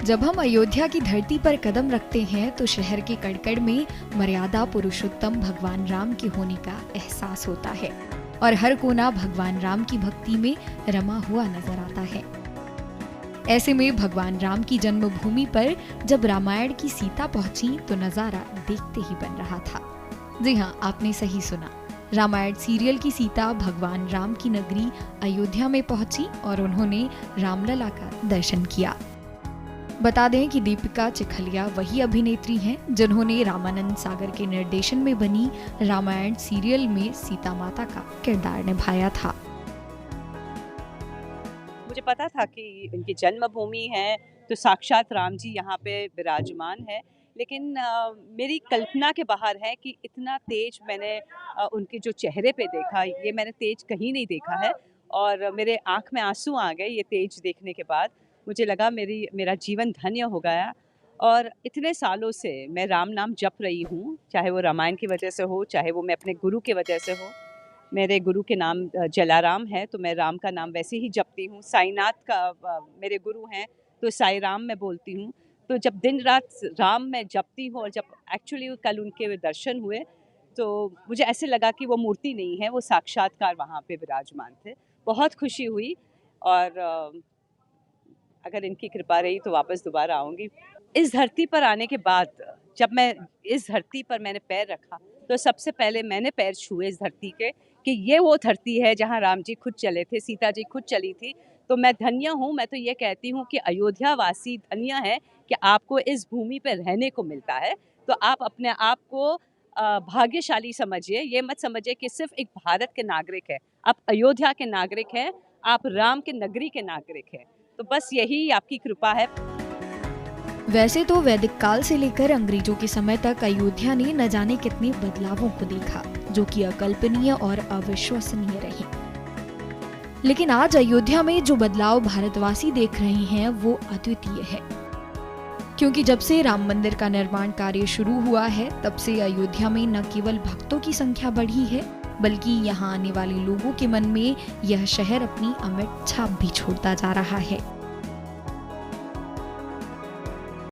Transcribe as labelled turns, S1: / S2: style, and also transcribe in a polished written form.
S1: जब हम अयोध्या की धरती पर कदम रखते हैं तो शहर के कड़कड़ में मर्यादा पुरुषोत्तम भगवान राम के होने का एहसास होता है और हर कोना भगवान राम की भक्ति में रमा हुआ नजर आता है। ऐसे में भगवान राम की जन्मभूमि पर जब रामायण की सीता पहुंची तो नजारा देखते ही बन रहा था। जी हाँ, आपने सही सुना। रामायण सीरियल की सीता भगवान राम की नगरी अयोध्या में पहुंची और उन्होंने रामलला का दर्शन किया। बता दें कि दीपिका चिखलिया वही अभिनेत्री हैं जिन्होंने रामानंद सागर के निर्देशन में बनी रामायण सीरियल में सीता माता का किरदार निभाया था।
S2: मुझे पता था कि इनकी जन्मभूमि है तो साक्षात राम जी यहाँ पे विराजमान है, लेकिन मेरी कल्पना के बाहर है कि इतना तेज मैंने उनके जो चेहरे पे देखा, ये मैंने तेज कहीं नहीं देखा है और मेरे आँख में आंसू आ गए ये तेज देखने के बाद। मुझे लगा मेरा जीवन धन्य हो गया। और इतने सालों से मैं राम नाम जप रही हूँ, चाहे वो रामायण की वजह से हो, चाहे वो मैं अपने गुरु की वजह से हो। मेरे गुरु के नाम जलाराम है तो मैं राम का नाम वैसे ही जपती हूँ। साईनाथ का मेरे गुरु हैं तो साई राम मैं बोलती हूँ। तो जब दिन रात राम मैं जपती हूँ और जब एक्चुअली कल उनके दर्शन हुए तो मुझे ऐसे लगा कि वो मूर्ति नहीं है, वो साक्षात्कार वहाँ पे विराजमान थे। बहुत खुशी हुई और अगर इनकी कृपा रही तो वापस दोबारा आऊँगी। इस धरती पर आने के बाद जब मैं इस धरती पर मैंने पैर रखा तो सबसे पहले मैंने पैर छुए इस धरती के कि ये वो धरती है जहाँ राम जी खुद चले थे, सीता जी खुद चली थी। तो मैं धन्य हूँ। मैं तो ये कहती हूँ कि अयोध्या वासी धन्य है कि आपको इस भूमि पर रहने को मिलता है। तो आप अपने आप को भाग्यशाली समझिए। ये मत समझिए कि सिर्फ एक भारत के नागरिक है, आप अयोध्या के नागरिक हैं, आप राम के नगरी के नागरिक हैं। तो बस यही आपकी कृपा है।
S1: वैसे तो वैदिक काल से लेकर अंग्रेजों के समय तक अयोध्या ने न जाने कितने बदलावों को देखा जो कि अकल्पनीय और अविश्वसनीय रहे। लेकिन आज अयोध्या में जो बदलाव भारतवासी देख रहे हैं वो अद्वितीय है, क्योंकि जब से राम मंदिर का निर्माण कार्य शुरू हुआ है तब से अयोध्या में न केवल भक्तों की संख्या बढ़ी है बल्कि यहाँ आने वाले लोगों के मन में यह शहर अपनी अमिट छाप भी छोड़ता जा रहा है।